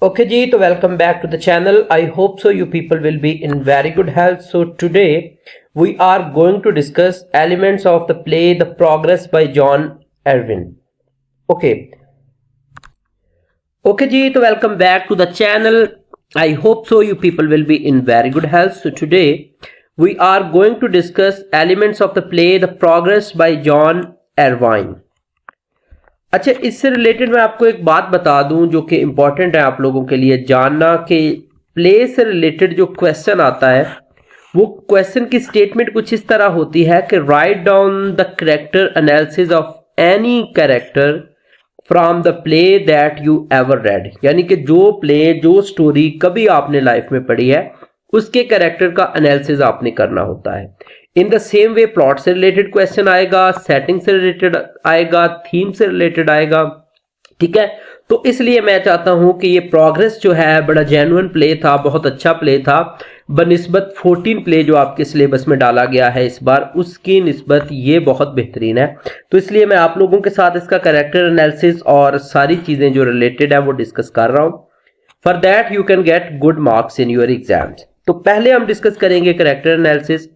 Okay ji, so welcome back to the channel. I hope so you people will be in very good health. So today we are going to discuss elements of the play The Progress by John Irving. Okay ji, so welcome back to the channel. I hope so you people will be in very good health. So today we are going to discuss elements of the play The Progress by John Irving. अच्छा, इससे related मैं आपको एक बात बता दूं जो कि इम्पोर्टेंट है आप लोगों के लिए जानना कि प्ले से रिलेटेड जो क्वेश्चन आता है वो क्वेश्चन की स्टेटमेंट कुछ इस तरह होती है कि write down the character analysis of any character from the play that you ever read, यानी कि जो प्ले जो स्टोरी कभी आपने लाइफ में पढ़ी है उसके कैरेक्टर का एनालिसिस आपने करना होता है। In the same way plot से रिलेटेड क्वेश्चन आएगा, सेटिंग से रिलेटेड आएगा, थीम से रिलेटेड आएगा। ठीक है, तो इसलिए मैं चाहता हूं कि ये प्रोग्रेस जो है बड़ा जेन्युइन प्ले था, बहुत अच्छा प्ले था बनिस्बत 14 प्ले जो आपके सिलेबस में डाला गया है इस बार, उसकी निस्बत ये बहुत बेहतरीन है। तो इसलिए मैं आप लोगों के साथ इसका कैरेक्टर एनालिसिस और सारी चीजें जो रिलेटेड है वो डिस्कस कर रहा हूं। For that you can get good marks in your exams. तो पहले हम डिस्कस करेंगे कैरेक्टर एनालिसिस।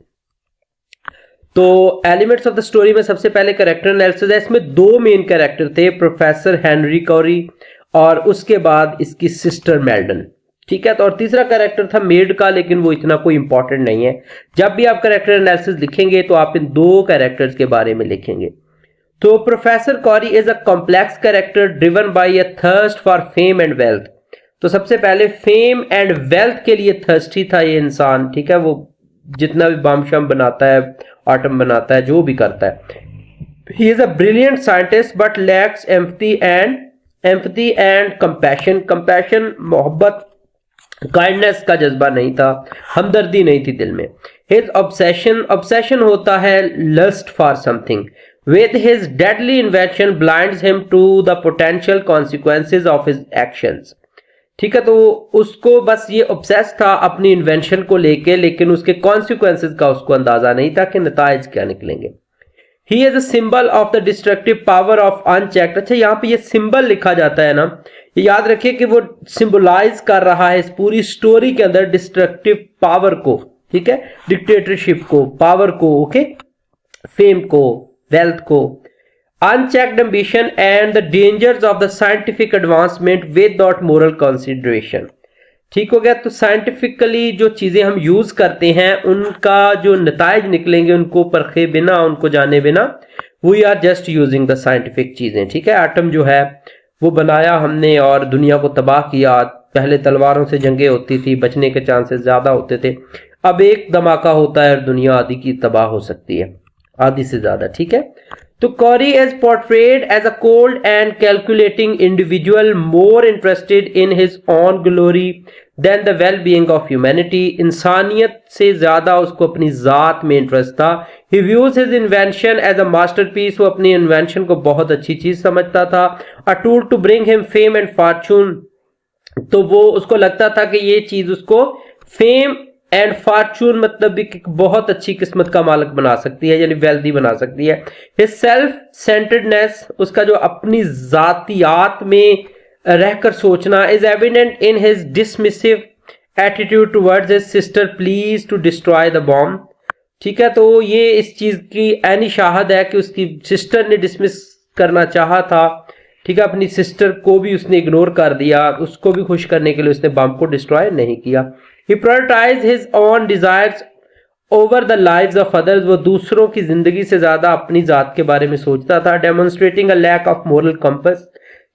तो एलिमेंट्स ऑफ द स्टोरी में सबसे पहले कैरेक्टर एनालिसिस है। इसमें दो मेन कैरेक्टर थे, प्रोफेसर हेनरी कॉरी और उसके बाद इसकी सिस्टर मेल्डन। ठीक है, तो और तीसरा कैरेक्टर था मेड का, लेकिन वो इतना कोई इंपॉर्टेंट नहीं है। जब भी आप कैरेक्टर एनालिसिस लिखेंगे तो आप इन दो कैरेक्टर्स के बारे में लिखेंगे। तो professor Corey is a complex character driven by a thirst for fame and wealth. तो सबसे पहले फेम एंड वेल्थ के लिए थर्स्टी था ये इंसान। ठीक है, वो जितना भी बम शम बनाता है, आटम बनाता है, जो भी करता है। He is a brilliant scientist but lakhs empathy and compassion. Compassion मोहब्बत, काइंडनेस का जज्बा नहीं था, हमदर्दी नहीं थी दिल में। हिज ऑब्सेशन होता है lust for something. With his deadly invention blinds him to the potential consequences of his actions. ठीक है, तो उसको बस ये ऑब्सेस था अपनी इन्वेंशन को लेके, लेकिन उसके कॉन्सिक्वेंसेज का उसको अंदाजा नहीं था कि नताइज क्या निकलेंगे। He is a symbol of the destructive power of unchecked. अच्छा, यहाँ पे ये सिंबल लिखा जाता है ना, ये याद रखिए कि वो सिंबलाइज कर रहा है इस पूरी स्टोरी के अंदर डिस्ट्रक्टिव पावर को। ठीक है, डिक्टेटरशिप को, पावर को, ओके, फेम को, वेल्थ को, unchecked ambition and the dangers of the scientific advancement without moral consideration। ठीक हो गया। तो साइंटिफिकली जो चीजें हम यूज करते हैं उनका जो नताइज निकलेंगे उनको परखे बिना, उनको जाने बिना, we are just using the scientific चीजें। ठीक है, एटम जो है वो बनाया हमने और दुनिया को तबाह किया। पहले तलवारों से जंगें होती थी, बचने के चांसेस ज्यादा होते थे। अब एक धमाका होता है और दुनिया आधी की तबाह हो सकती है, आधी से ज्यादा। ठीक है, तो Corey is portrayed as a cold and calculating individual, more interested in his own glory than the well-being of humanity। इंसानियत से ज्यादा उसको अपनी जात में इंटरेस्ट था। He views his invention as a masterpiece। वो अपनी इन्वेंशन को बहुत अच्छी चीज समझता था। A tool to bring him fame and fortune। तो वो उसको लगता था कि ये चीज उसको फेम एंड फॉर्चून मतलब भी बहुत अच्छी किस्मत का मालिक बना सकती है, यानी वेल्दी बना सकती है। हिज सेल्फ सेंटर्डनेस, उसका जो अपनी जातियात में रहकर सोचना, is evident in his dismissive attitude towards his sister pleas to destroy the bomb. ठीक है, तो ये इस चीज की ऐनी शाहद है कि उसकी सिस्टर ने डिसमिस करना चाहा था। ठीक है, अपनी सिस्टर को भी उसने इग्नोर कर दिया, उसको भी खुश करने के लिए उसने बम को डिस्ट्रॉय नहीं किया। He prioritized his own desires over the lives of others। वो दूसरों की जिंदगी से ज्यादा अपनी जात के बारे में सोचता था। Demonstrating a lack of moral compass।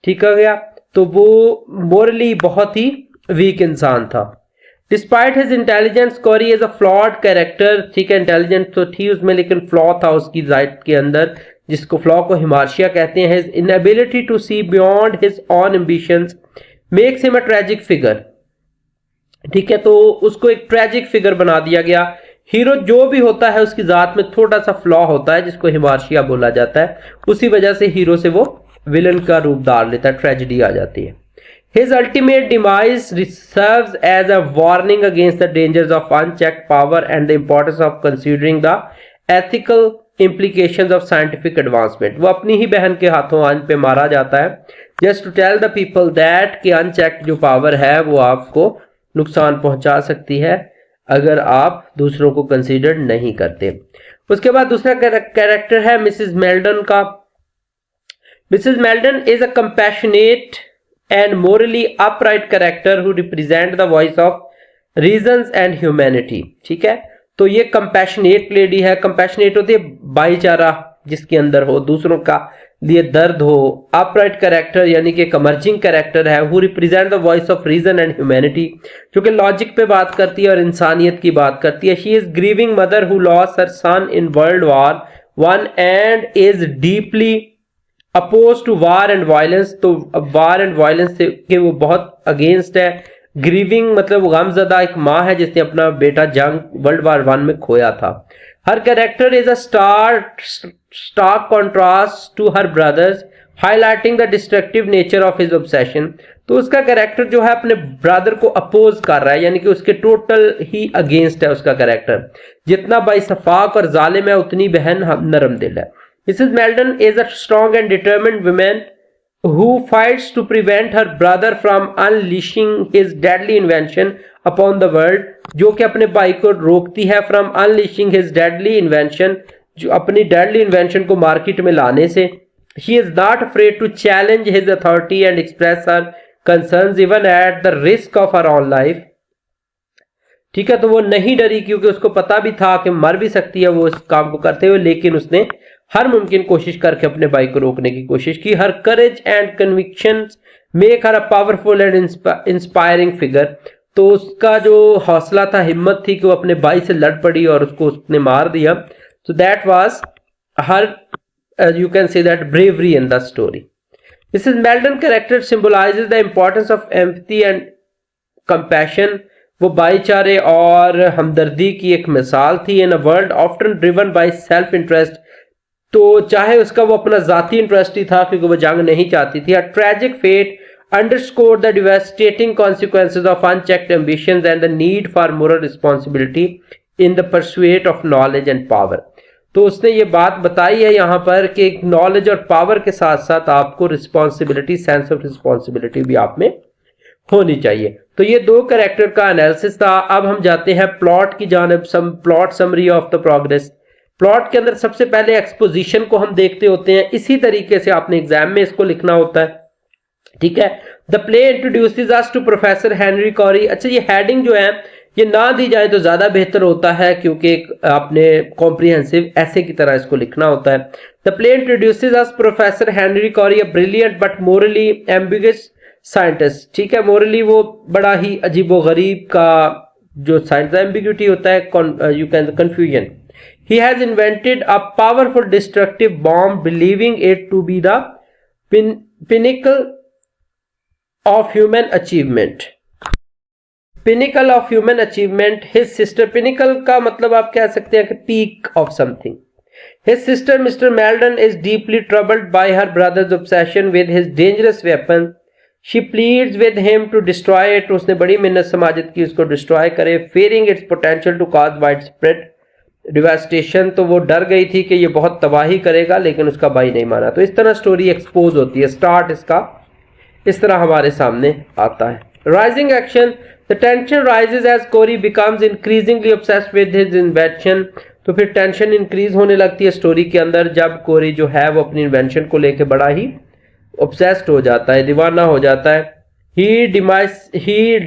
ठीक हो गया, तो वो मोरली बहुत ही वीक इंसान था। Despite his intelligence, Corey is a flawed character। ठीक है, इंटेलिजेंट तो थी उसमें, लेकिन फ्लॉ था उसकी जात के अंदर, जिसको फ्लॉ को हिमार्शिया कहते हैं। His inability to see beyond his own ambitions makes him a tragic figure। ठीक है, तो उसको एक ट्रेजिक फिगर बना दिया गया। हीरो जो भी होता है उसकी जात में थोड़ा सा फ्लॉ होता है जिसको हिमार्शिया बोला जाता है, उसी वजह से हीरो से वो विलन का रूप धार लेता है, ट्रेजेडी आ जाती है। His ultimate demise serves as a warning against the dangers of unchecked power and the importance of considering the ethical implications of scientific advancement. वो अपनी ही बहन के हाथों आन पे मारा जाता है just to tell the people that कि अनचेक्ड जो पावर है वो आपको नुकसान पहुंचा सकती है अगर आप दूसरों को कंसीडर नहीं करते। उसके बाद दूसरा कैरेक्टर है मिसेस मेल्डन का। Mrs Meldon is a compassionate and morally upright character who represent the voice of reasons and humanity। ठीक है, तो ये कंपैशनेट लेडी है। कंपैशनेट होती है भाईचारा जिसके अंदर हो, दूसरों का लिए दर्द हो। अपराइट कैरेक्टर यानी कि एक इमर्जिंग कैरेक्टर है। Who represent the voice of reason and humanity, जो कि लॉजिक पे बात करती है और इंसानियत की बात करती है। She is grieving mother who lost her son in World War one and is deeply oppose to war and violence. तो वार एंड वायलेंस के वो बहुत अगेंस्ट है। ग्रीविंग मतलब गमजदा एक माँ है जिसने अपना बेटा जंग वर्ल्ड वार वन में खोया था। Her character is a stark contrast to her brothers, highlighting the destructive nature of his obsession। तो उसका कैरेक्टर जो है अपने ब्रदर को अपोज कर रहा है, यानी कि उसके टोटल ही अगेंस्ट है उसका कैरेक्टर। जितना बाइसफाक और जालिम है उतनी बहन नरम दिल है। Mrs. Meldon is a strong and determined woman who fights to prevent her brother from unleashing his deadly invention upon the world, जो कि अपने भाई को रोकती है from unleashing his deadly invention, जो अपनी deadly invention को मार्केट में लाने से। She is not afraid to challenge his authority and express her concerns even at the risk of her own life। ठीक है, तो वो नहीं डरी क्योंकि उसको पता भी था कि मर भी सकती है वो इस काम को करते हुए, लेकिन उसने हर मुमकिन कोशिश करके अपने भाई को रोकने की कोशिश की। Her courage and convictions make her a powerful and inspiring figure. तो उसका जो हौसला था, हिम्मत थी कि वो अपने भाई से लड़ पड़ी और उसको उसने मार दिया। So that was her, you can say that, bravery in the story. Mrs. Meldon character symbolizes the importance of empathy and compassion। वो भाईचारे और हमदर्दी की एक मिसाल थी। In a world often driven by self interest, तो चाहे उसका वो अपना जाती इंटरेस्ट ही था क्योंकि वो जंग नहीं चाहती थी। A tragic fate underscored the devastating consequences of unchecked ambitions and the need for moral responsibility in the pursuit of knowledge and power। तो उसने ये बात बताई है यहाँ पर कि नॉलेज और पावर के साथ साथ आपको रिस्पॉन्सिबिलिटी, सेंस ऑफ रिस्पॉन्सिबिलिटी भी आप में होनी चाहिए। तो ये दो कैरेक्टर का एनालिसिस था। अब हम जाते हैं प्लॉट की जानिब। Plot summary of the progress. Plot के अंदर सबसे पहले एक्सपोजिशन को हम देखते होते हैं। इसी तरीके से आपने एग्जाम में इसको लिखना होता है। ठीक है, the play introduces us to professor Henry Corey. अच्छा, ये हेडिंग जो है ये ना दी जाए तो ज्यादा बेहतर होता है क्योंकि आपने कॉम्प्रिहेंसिव ऐसे की तरह इसको लिखना होता है। The play introduces us professor Henry Corey, a brilliant but morally ambiguous scientist. ठीक है, मोरली वो बड़ा ही अजीबो गरीब का जो साइंस, एम्बिग्यूटी होता है, you can confusion. He has invented a powerful destructive bomb, believing it to be the pinnacle of human achievement। Pinnacle of human achievement। His sister, pinnacle का मतलब आप कह सकते हैं कि peak of something। His sister Mr. Meldon is deeply troubled by her brother's obsession with his dangerous weapon। She pleads with him to destroy it। उसने बड़ी मिन्नत समाजत की उसको डिस्ट्रॉय करे, fearing its potential to cause widespread devastation. तो वो डर गई थी कि ये बहुत तबाही करेगा, लेकिन उसका भाई नहीं माना। तो इस तरह स्टोरी एक्सपोज होती है। स्टार्ट इसका इस तरह हमारे सामने आता है। Rising action. The tension rises as Corey becomes increasingly obsessed with his invention. तो फिर टेंशन इंक्रीज होने लगती है स्टोरी के अंदर जब कोरी जो है वो अपनी इन्वेंशन को लेके बड़ा ही ऑब्सेस्ड हो जाता है, दीवाना हो जाता है। He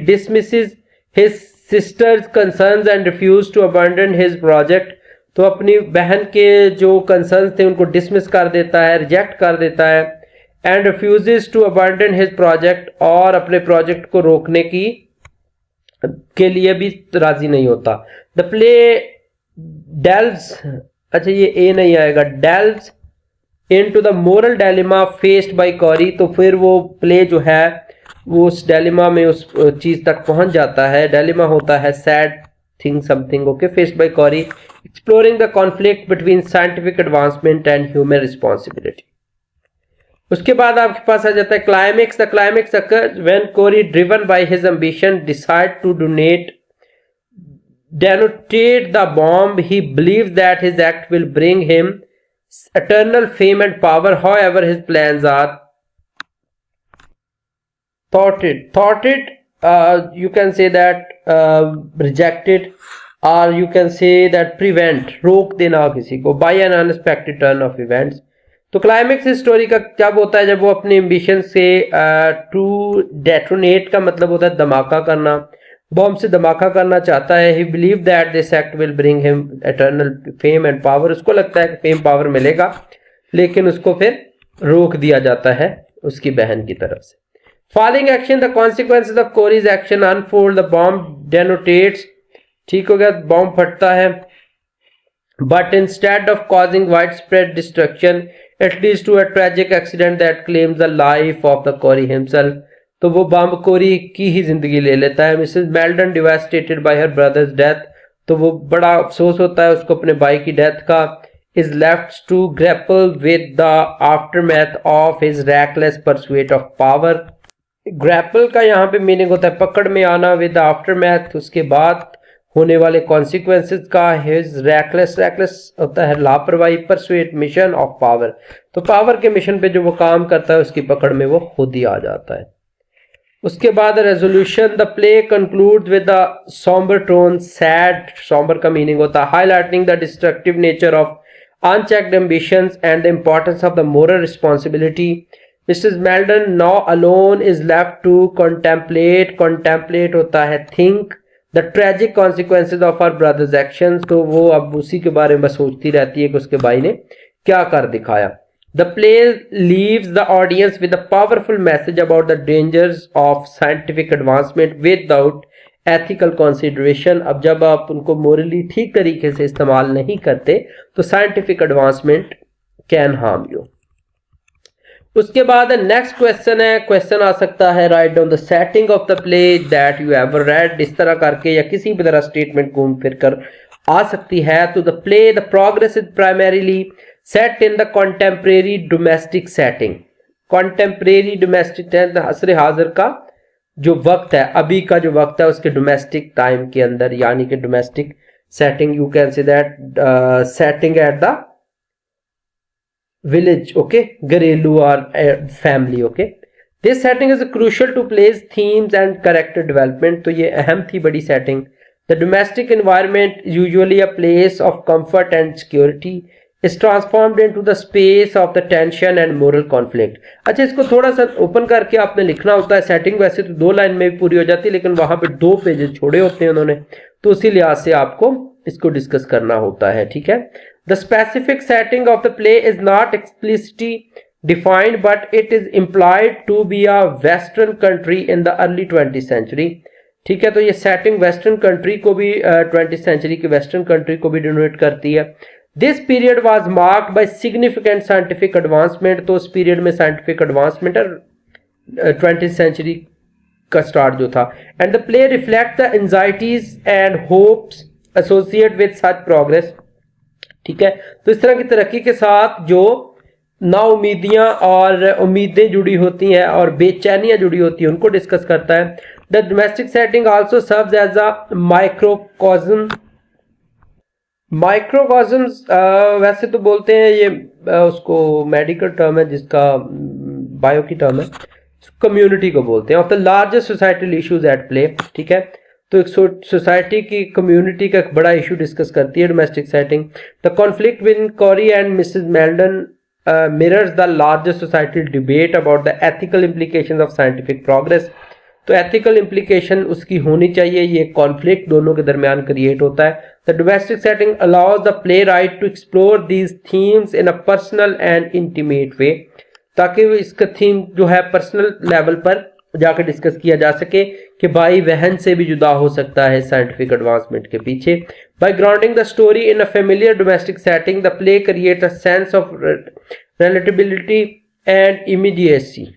dismisses his sister's concerns and refuse to abandon his project. तो अपनी बहन के जो कंसर्न्स थे उनको डिसमिस कर देता है, रिजेक्ट कर देता है। And refuses to abandon his project, और अपने प्रोजेक्ट को रोकने की के लिए भी राजी नहीं होता। द प्ले डेल्व्स, अच्छा ये ए नहीं आएगा, delves into the moral dilemma faced by Corey. तो फिर वो प्ले जो है वो उस डायलेमा में उस चीज तक पहुंच जाता है। डायलेमा होता है sad thing something, okay, faced by Corey, exploring the conflict between scientific advancement and human responsibility. उसके बाद आपके पास आ जाता है climax. The climax occurs when Corey driven by his ambition decide to donate detonate the bomb. He believes that his act will bring him eternal fame and power. However, his plans are thwarted. You can say that rejected, or you can say that prevent, रोक देना किसी को, by an unexpected turn of events. तो climax इस story का जब होता है जब वो अपने एम्बिशन से टू डेटोनेट का मतलब होता है धमाका करना, बॉम्ब से धमाका करना चाहता है. ही believe that this act will bring him eternal fame and power. उसको लगता है कि फेम पावर मिलेगा, लेकिन उसको फिर रोक दिया जाता है उसकी बहन की तरफ से. Following action the consequences of Corey's action unfold. The bomb detonates, ठीक हो गया, बॉम्ब फटता है, but instead of causing wide spread destruction it leads to a tragic accident that claims the life of the Corey himself. तो वो bomb कोरी की ही जिंदगी ले लेता है. मिसेस मेल्डन डिवास्टेटेड बाय हर ब्रदर्स डेथ. तो वो बड़ा अफसोस होता है उसको अपने भाई की डेथ का. Is left to grapple with the aftermath of his reckless pursuit of power. Grapple का यहाँ पे मीनिंग होता है पकड़ में आना, विद द आफ्टरमैथ उसके बाद होने वाले कॉन्सिक्वेंसेस का. हिज रैकलेस होता है लापरवाही, परसुएट मिशन ऑफ पावर. तो पावर के मिशन पे जो वो काम करता है उसकी पकड़ में वो खुद ही आ जाता है. उसके बाद resolution. The play conclude with the sombre tone. Sad, sombre का मीनिंग होता है highlighting the destructive nature of unchecked ambitions and the importance of the moral responsibility. Mrs. Meldon now alone is left to contemplate होता है think the tragic consequences of her brother's actions. तो वो अब उसी के बारे में सोचती रहती है कि उसके भाई ने क्या कर दिखाया. The play leaves the audience with a powerful message about the dangers of scientific advancement without ethical consideration. अब जब आप उनको morally ठीक तरीके से इस्तेमाल नहीं करते तो scientific advancement can harm you. उसके बाद नेक्स्ट क्वेश्चन है, क्वेश्चन आ सकता है write down the setting of the play that you ever read. इस तरह करके या किसी भी तरह स्टेटमेंट घूम फिर कर आ सकती है. तो the play the progress is primarily set in the contemporary domestic setting. Contemporary domestic असर हाजिर का जो वक्त है, अभी का जो वक्त है उसके डोमेस्टिक टाइम के अंदर, यानी कि domestic setting. You can say that setting at the village, okay, घरेलू or family, okay. This setting is crucial to play's themes and character development. तो ये अहम थी बड़ी setting. The domestic environment, usually a place of comfort and security, is transformed into the space of the tension and moral conflict. अच्छा, इसको थोड़ा सा open करके आपने लिखना होता है. सेटिंग वैसे तो 2 लाइन में भी पूरी हो जाती है, लेकिन वहां पे 2 पेजेस छोड़े होते हैं उन्होंने, तो उसी लिहाज से आपको इसको डिस्कस करना होता है, ठीक है. The specific setting of the play is not explicitly defined, but it is implied to be a Western country in the early 20th century. ठीक है, तो ये सेटिंग वेस्टर्न कंट्री को भी 20th सेंचुरी की वेस्टर्न कंट्री को भी denote करती है. This period was marked by significant scientific advancement. तो उस पीरियड में साइंटिफिक एडवांसमेंट 20th सेंचुरी का स्टार्ट जो था. And the play reflect the anxieties and hopes associate with such progress. ठीक है, तो इस तरह की तरक्की के साथ जो नाउमीदियां और उम्मीदें जुड़ी होती हैं और बेचैनियां जुड़ी होती हैं उनको डिस्कस करता है. The domestic setting also serves as a microcosm. Microcosms वैसे तो बोलते हैं ये उसको मेडिकल टर्म है, जिसका बायो की टर्म है, कम्युनिटी को बोलते हैं, of the largest societal issues at play. ठीक है, तो एक सोसाइटी की कम्युनिटी का एक बड़ा इशू डिस्कस करती है domestic setting. The conflict with Corey and Mrs Meldon mirrors the largest societal debate about the ethical implications of scientific progress. तो एथिकल इम्प्लीकेशन उसकी होनी चाहिए. ये कॉन्फ्लिक्ट दोनों के दरमियान क्रिएट होता है. The domestic setting allows the playwright to explore these themes in a personal and intimate way, ताकि इसका थीम जो है पर्सनल लेवल पर जाकर डिस्कस किया जा सके कि भाई बहन से भी जुदा हो सकता है साइंटिफिक एडवांसमेंट के पीछे. By grounding the story in a familiar domestic setting the play create a sense of relatability and immediacy.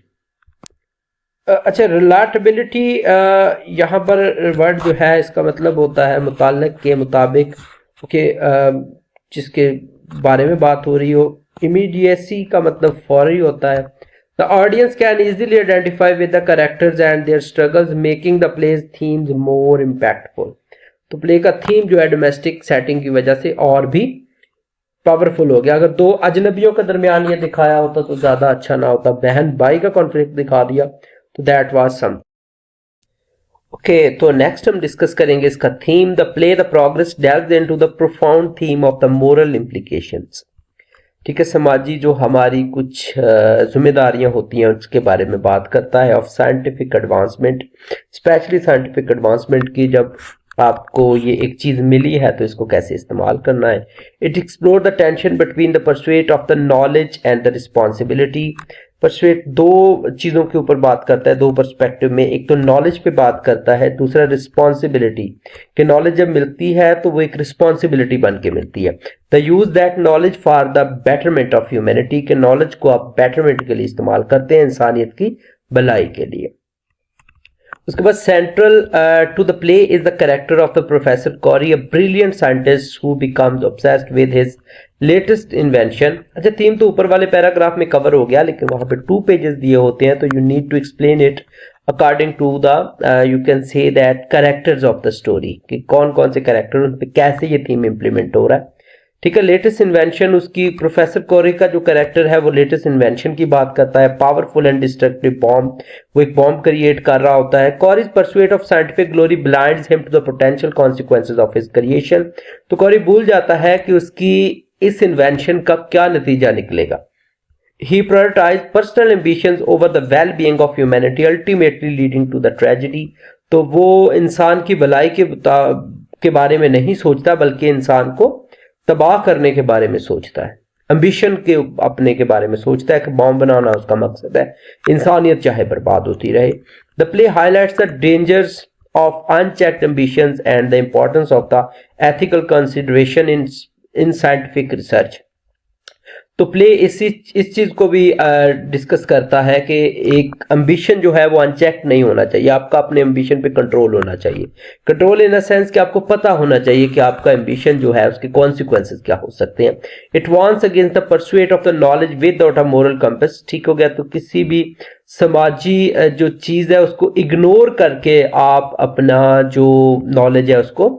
अच्छा, रिलेटेबिलिटी यहाँ पर वर्ड जो है इसका मतलब होता है मुताल्लिक के मुताबिक, ओके, जिसके बारे में बात हो रही हो. इमीडिएसी का मतलब फौरी होता है. The audience can easily identify with the characters and their struggles, making the play's themes more impactful. तो प्ले का थीम जो है डोमेस्टिक सेटिंग की वजह से और भी पावरफुल हो गया। अगर दो अजनबियों के दरमियान ये दिखाया होता तो ज्यादा अच्छा ना होता, बहन भाई का कॉन्फ्लिक्ट दिखा दिया, तो दैट वाज सम। ओके, तो नेक्स्ट हम डिस्कस करेंगे इसका theme. The play the progress delves into the profound theme of the moral implications. ठीक है, समाजी जो हमारी कुछ जिम्मेदारियां होती हैं उसके बारे में बात करता है। Of scientific advancement, specially scientific advancement की जब आपको ये एक चीज मिली है तो इसको कैसे इस्तेमाल करना है। It explore the tension between the pursuit of the knowledge and the responsibility. Pursuit दो चीजों के ऊपर बात करता है, दो पर्सपेक्टिव में। एक तो नॉलेज पे बात करता है, दूसरा रिस्पॉन्सिबिलिटी कि नॉलेज जब मिलती है तो वो एक रिस्पॉन्सिबिलिटी बन के मिलती है। The use that knowledge for the betterment of humanity, के नॉलेज को आप बेटरमेंट के लिए इस्तेमाल करते हैं, इंसानियत की भलाई के लिए। उसके बाद central to the play is the character of the professor Corey, a brilliant scientist who becomes obsessed with his latest invention. अच्छा, थीम तो ऊपर वाले पैराग्राफ में कवर हो गया, लेकिन वहां पे 2 पेजेस दिए होते हैं, तो you need to explain it according to the you can say that characters of the story, कि कौन कौन से कैरेक्टर, उन पे कैसे ये थीम इंप्लीमेंट हो रहा है। ठीक है, लेटेस्ट इन्वेंशन, उसकी प्रोफेसर कोरी का जो कैरेक्टर है वो लेटेस्ट इन्वेंशन की बात करता है। पावरफुल एंड डिस्ट्रक्टिव बॉम्ब, वो एक बॉम्ब क्रिएट कर रहा होता है। Corey's pursuit of scientific glory blinds him to the potential consequences of his creation. तो कॉरी भूल जाता है कि उसकी इस इन्वेंशन का क्या नतीजा निकलेगा। He prioritized personal ambitions over the well-being of humanity, ultimately leading to the tragedy. तो वो इंसान की भलाई के बारे में नहीं सोचता, बल्कि इंसान को तबाह करने के बारे में सोचता है। एम्बिशन के अपने के बारे में सोचता है कि बॉम्ब बनाना उसका मकसद है, इंसानियत चाहे बर्बाद होती रहे। The play highlights the dangers of unchecked ambitions and the importance of the ethical consideration in scientific research. तो प्ले इस चीज को भी डिस्कस करता है कि एक एम्बिशन जो है वो अनचेक नहीं होना चाहिए, आपका अपने एम्बिशन पे कंट्रोल होना चाहिए। कंट्रोल इन द सेंस कि आपको पता होना चाहिए कि आपका एम्बिशन जो है उसके कॉन्सिक्वेंसेस क्या हो सकते हैं। It warns against the pursuit of the knowledge without a moral compass. ठीक हो गया, तो किसी भी समाजी जो चीज है उसको इग्नोर करके आप अपना जो नॉलेज है उसको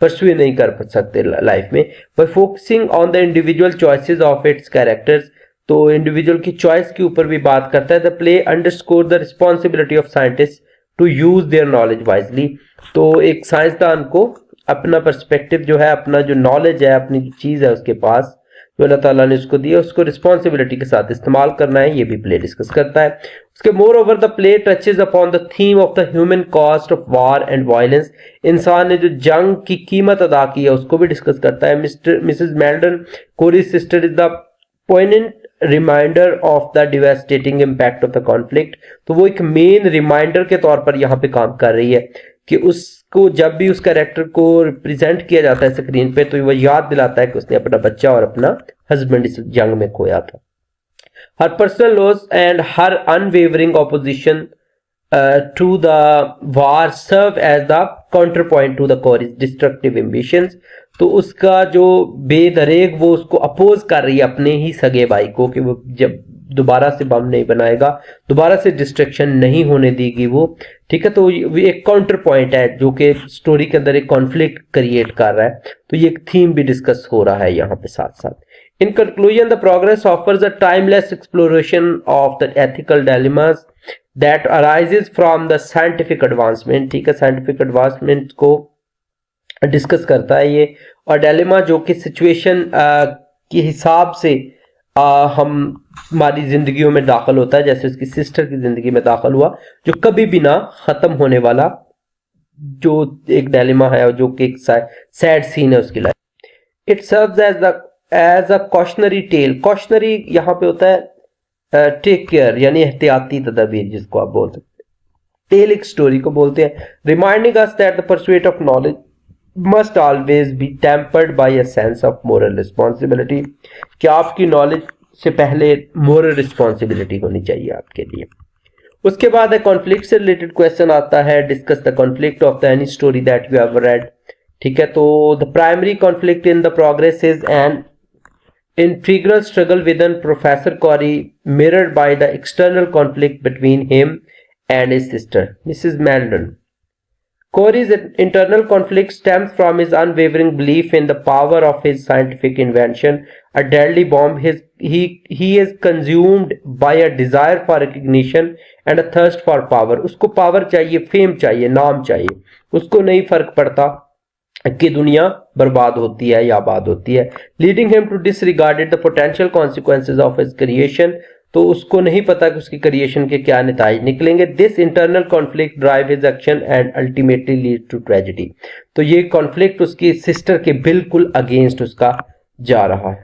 परस्यू नहीं कर सकते लाइफ में। By focusing on the individual choices of its characters, तो इंडिविजुअल की चॉइस के ऊपर भी बात करता है। The play underscore the responsibility of scientist to use their knowledge wisely. तो एक साइंसदान को अपना पर्सपेक्टिव जो है, अपना जो नॉलेज है, अपनी जो चीज है उसके पास जो अल्लाह ताला ने उसको दी है, उसको रिस्पॉन्सिबिलिटी के साथ इस्तेमाल करना है, ये भी प्ले डिस्कस करता है। उसके more over the play touches upon the theme of the human cost of war and violence. इंसान ने जो जंग की कीमत अदा की है उसको भी डिस्कस करता है। Mrs Meldon, Corey's sister, is the poignant reminder of the devastating impact of the conflict. तो वो एक मेन रिमाइंडर के तौर पर यहाँ पे काम कर रही है कि उसको जब भी उस कैरेक्टर को रिप्रेजेंट किया जाता है स्क्रीन पे तो वो याद दिलाता है कि उसने अपना बच्चा और अपना हस्बैंड इस जंग में खोया था। Her personal loss and her unwavering opposition to the war serve as the counter point to the Corey's destructive ambitions. तो उसका जो बेदरेग वो उसको अपोज कर रही है अपने ही सगे भाई को कि वो जब दोबारा से बम नहीं बनाएगा, दोबारा से डिस्ट्रक्शन नहीं होने देगी वो। ठीक है, तो ये एक काउंटर पॉइंट है जो कि स्टोरी के अंदर एक कॉन्फ्लिक्ट क्रिएट कर रहा है। तो ये एक थीम भी डिस्कस हो रहा है यहाँ पे साथ साथ। In conclusion, the progress offers a timeless exploration of the ethical dilemmas that arises from the scientific advancement. ठीक है, साइंटिफिक एडवांसमेंट को डिस्कस करता है ये, और डायलेमा जो कि सिचुएशन के हिसाब से हम हमारी जिंदगियों में दाखिल होता है, जैसे उसकी सिस्टर की जिंदगी में दाखिल हुआ, जो कभी भी ना खत्म होने वाला जो एक डायलेमा है, जो कि एक सैड सीन है उसकी life. It serves as a cautionary tale. Cautionary यहाँ पे होता है टेक केयर, यानी एहतियाती तदबीर जिसको आप बोल सकते हैं। टेल एक स्टोरी को बोलते हैं। Reminding us that the pursuit of knowledge must always be tempered by a sense of moral responsibility, कि आपकी नॉलेज से पहले मोरल रिस्पॉन्सिबिलिटी होनी चाहिए आपके लिए। उसके बाद है कॉन्फ्लिक्ट से रिलेटेड क्वेश्चन आता है। Discuss the conflict of the any story that you have read. ठीक है, तो the primary conflict in the progress is an integral struggle within Professor Corey, mirrored by the external conflict between him and his sister, Mrs. Meldon. Corey's internal conflict stems from his unwavering belief in the power of his scientific invention, a deadly bomb. He is consumed by a desire for recognition and a thirst for power. उसको power चाहिए, fame चाहिए, नाम चाहिए. उसको नहीं फर्क पड़ता कि दुनिया बर्बाद होती है या आबाद होती है. Leading him to disregard the potential consequences of his creation. तो उसको नहीं पता कि उसकी क्रिएशन के क्या नतीजे निकलेंगे. This internal conflict drive his action and ultimately lead to tragedy. तो ये कॉन्फ्लिक्ट उसकी सिस्टर के बिल्कुल अगेंस्ट उसका जा रहा है.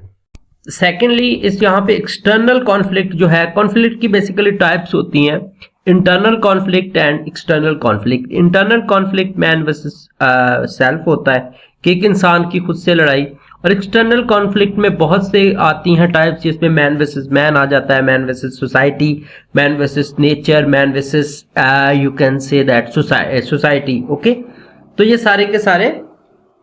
सेकेंडली इस यहाँ पे एक्सटर्नल कॉन्फ्लिक्ट जो है, कॉन्फ्लिक्ट की बेसिकली टाइप्स होती हैं, internal conflict and external conflict. Internal conflict man versus self होता है कि एक इंसान की खुद से लड़ाई, और एक्सटर्नल कॉन्फ्लिक्ट में बहुत से आती हैं टाइप्स, जिसमें मैन वर्सेस मैन आ जाता है, man versus society, man versus nature, man versus you can say that society. Okay, तो ये सारे के सारे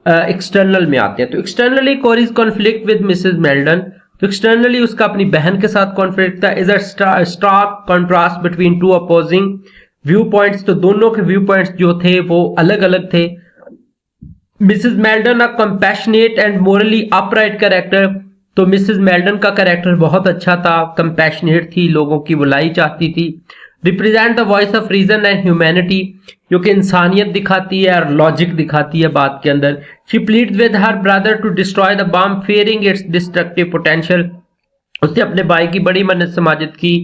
एक्सटर्नल में आते हैं. तो externally Corey's conflict with mrs Meldon, तो एक्सटर्नली उसका अपनी बहन के साथ कॉन्फ्लिक्ट था. Is a stark contrast between two opposing view points. तो दोनों के व्यू पॉइंट्स जो थे वो अलग अलग थे. Mrs Meldon a compassionate and morally upright character. तो मिसेस मेल्डन का कैरेक्टर बहुत अच्छा था, कंपैशनेट थी, लोगों की भलाई चाहती थी. Represent the voice of reason and humanity, जो कि इंसानियत दिखाती है और लॉजिक दिखाती है बात के अंदर. She pleads with her brother to destroy the bomb fearing its destructive potential. उसने अपने भाई की बड़ी मन्नत समाजत की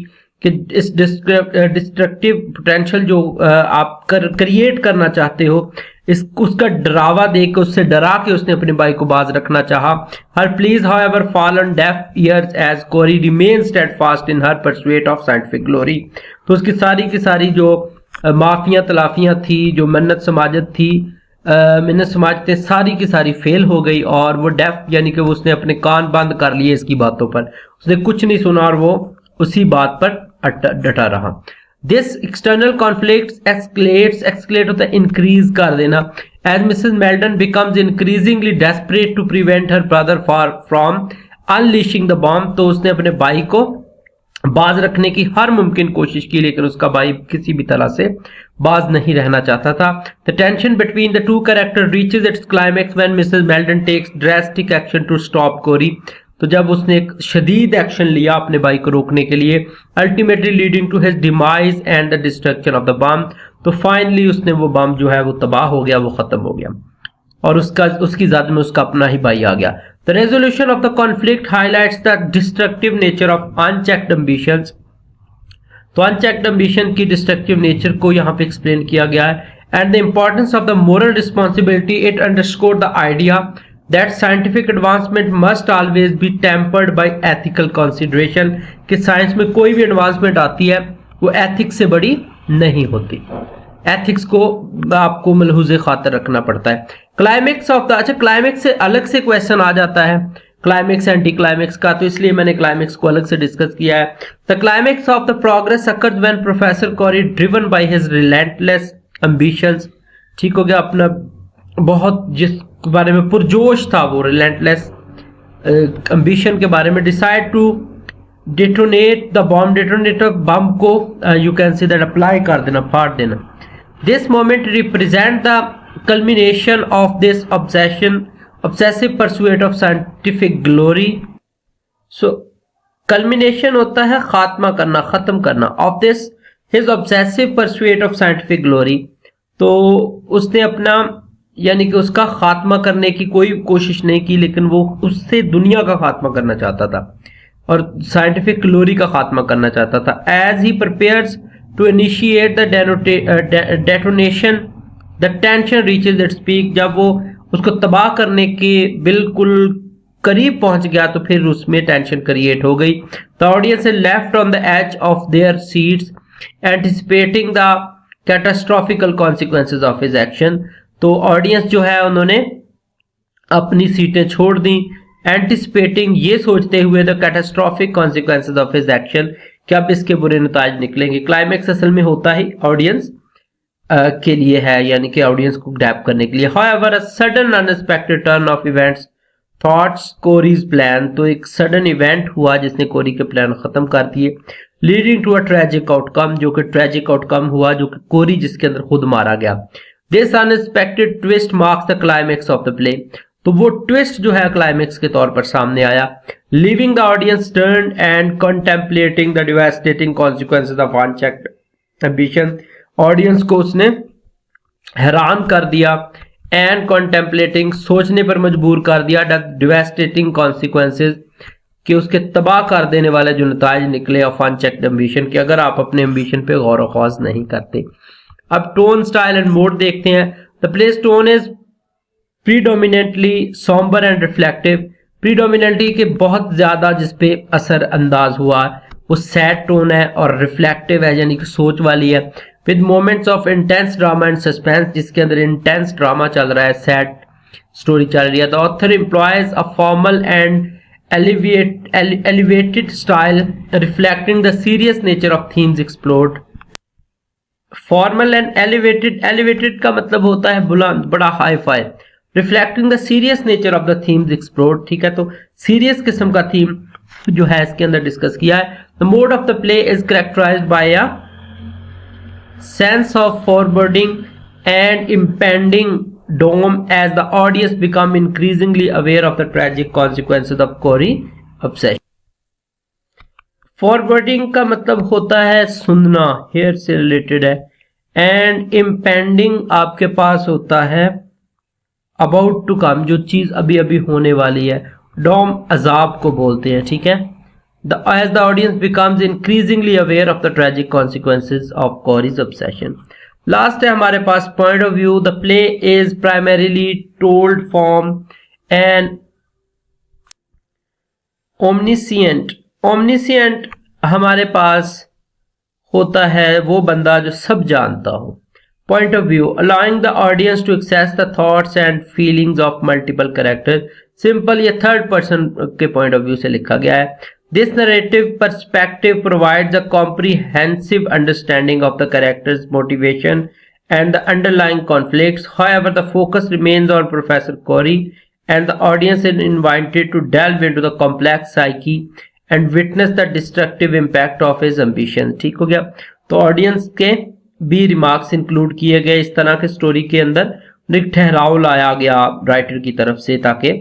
कि इस डिस्ट्रक्टिव पोटेंशियल जो आप क्रिएट करना चाहते हो, इस उसका डरावा देकर, उससे डरा के उसने अपने भाई को बाज रखना चाहा. Her pleas however fall on deaf ears as Corey remain steadfast in her pursuit of scientific glory. तो उसकी सारी की सारी जो माफियां तलाफियां थी, जो मन्नत समाजत थी, मिन्नत समाजते, सारी की सारी फेल हो गई, और वो डेफ यानी कि उसने अपने कान बंद कर लिए इसकी बातों पर. उसने कुछ नहीं सुना और वो उसी बात पर डटा रहा. दिस एक्सटर्नल कॉन्फ्लिक्ट एक्सक्लेट होता है इंक्रीज कर देना. As mrs Meldon becomes increasingly desperate to prevent her brother from unleashing the bomb. तो उसने अपने भाई को बाज रखने की हर मुमकिन कोशिश की, लेकिन उसका भाई किसी भी तरह से बाज नहीं रहना चाहता था. The tension between the two character reaches its climax when Mrs Meldon takes drastic action to stop Corey. तो जब उसने एक शदीद एक्शन लिया अपने भाई को रोकने के लिए, ultimately leading to his demise and the destruction of the bomb. तो फाइनली उसने वो बम जो है वो तबाह हो गया, वो खत्म हो गया, और उसकी ज़ात में उसका अपना ही भाई आ गया. The resolution of the conflict highlights the destructive nature of unchecked ambitions. तो अनचेक्ड एम्बिशन की डिस्ट्रक्टिव नेचर को यहाँ पे एक्सप्लेन किया गया है. And the importance of the moral responsibility. It underscore the idea that scientific advancement must always be tempered by ethical consideration. कि science में कोई भी एडवांसमेंट आती है वो एथिक्स से बड़ी नहीं होती. एथिक्स को आपको मलहूज़े खातर रखना पड़ता है. क्लाइमेक्स ऑफ द, अच्छा क्लाइमेक्स से अलग से क्वेश्चन आ जाता है, क्लाइमेक्स एंटी क्लाइमेक्स का, तो इसलिए मैंने क्लाइमेक्स को अलग से डिस्कस किया है. The climax of the progress occurs when professor Kori driven by his relentless ambitions. ठीक हो गया, अपना बहुत जिस बारे में पुरजोश था वो रिलेंटलेस एम्बिशन के बारे में, decide to detonate the bomb. Detonator bomb को you can see that apply कर देना, फाड़ देना. This moment represent the culmination of this obsessive pursuit of scientific glory. So culmination होता है खात्मा करना, खत्म करना, of this his obsessive pursuit of scientific glory. तो उसने अपना यानी कि उसका खात्मा करने की कोई कोशिश नहीं की, लेकिन वो उससे दुनिया का खात्मा करना चाहता था और साइंटिफिक ग्लोरी का खात्मा करना चाहता था. As he prepares to initiate the detonation the tension reaches its peak. जब वो उसको तबाह करने के बिल्कुल करीब पहुंच गया तो फिर उसमें टेंशन क्रिएट हो गई. The audience is left on the edge of their seats anticipating the catastrophical consequences of his action. तो ऑडियंस जो है उन्होंने अपनी सीटें छोड़ दी, एंटिसिपेटिंग, ये सोचते हुए the catastrophic consequences of his action, कि अब इसके बुरे नताज निकलेंगे. क्लाइमेक्स असल में होता ही ऑडियंस के लिए है, यानी कि ऑडियंस को ग्रैब करने के लिए. However a sudden unexpected turn off events thoughts Cori's plan. तो एक सडन इवेंट हुआ जिसने कोरी के प्लान खत्म कर दिए, leading to a tragic outcome, जो कि ट्रेजिक आउटकम हुआ, जो कि कोरी जिसके अंदर खुद मारा गया. This unexpected twist marks the climax of the play. तो वो ट्विस्ट जो है क्लाइमेक्स के तौर पर सामने आया। Leaving the audience turn and contemplating the devastating consequences of unchecked ambition. Audience को उसने हैरान कर दिया, एंड कंटेम्पलेटिंग सोचने पर मजबूर कर दिया, द डिवास्टेटिंग कॉन्सिक्वेंसेस कि उसके तबाह कर देने वाले जो नताइज निकले ऑफ अनचेक्ड एम्बिशन कि अगर आप अपने एम्बिशन पे गौर व ख्वास नहीं करते। अब टोन, स्टाइल एंड मोड देखते हैं। The place tone is predominantly sombre and reflective. Predominantly के बहुत ज्यादा जिसपे असर अंदाज हुआ वो सैड टोन है, और रिफ्लेक्टिव है यानी कि सोच वाली है, with moments of intense drama and suspense, जिसके अंदर इंटेंस ड्रामा चल रहा है, सैड स्टोरी चल रही है। The author employees a formal and elevated style reflecting the serious nature of themes explored। Formal and elevated का मतलब होता है बुलंद, बड़ा hi fi. Reflecting the serious nature of the themes explored, ठीक है, तो सीरियस किस्म का थीम जो है इसके अंदर डिस्कस किया है। The mood of the play is characterised by a sense of foreboding and impending doom as the audience become increasingly aware of the tragic consequences of Corey obsession। Forwarding का मतलब होता है सुनना, हेयर से related है, and impending आपके पास होता है अबाउट टू कम, जो चीज अभी अभी होने वाली है। डोम अजाब को बोलते हैं, ठीक है। as the audience becomes increasingly aware of the tragic consequences of Corey's obsession। Last है हमारे पास point of view. The play is primarily told from an omniscient. Omniscient हमारे पास होता है वो बंदा जो सब जानता हो। Point of view, allowing the audience to access the thoughts and feelings of multiple character. Simple, ये थर्ड पर्सन के पॉइंट ऑफ व्यू से लिखा गया है। This narrative perspective provides a comprehensive understanding of the character's motivation and the underlying conflicts. However, the focus remains on Professor Corey, and the audience is invited to delve into the complex psyche and witness the destructive impact of his ambition। ठीक हो गया, तो audience के भी remarks include किए गए इस तरह के स्टोरी के अंदर। एक ठहराव लाया गया राइटर की तरफ से ताकि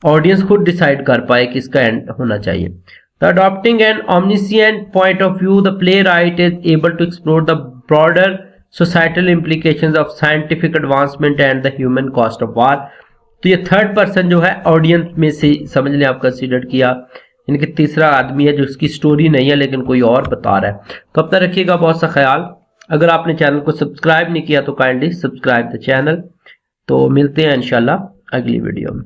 ऑडियंस खुद डिसाइड कर पाए कि इसका एंड होना चाहिए। The adopting an omniscient point of view, the playwright is able to explore the broader societal implications of scientific advancement and the human cost of war। तो ये थर्ड पर्सन जो है ऑडियंस में से समझ लें आप कंसीडर किया, इनके तीसरा आदमी है जो उसकी स्टोरी नहीं है लेकिन कोई और बता रहा है। तो अपना रखिएगा बहुत सा ख्याल। अगर आपने चैनल को सब्सक्राइब नहीं किया तो काइंडली सब्सक्राइब द चैनल। तो मिलते हैं इंशाल्लाह अगली वीडियो में।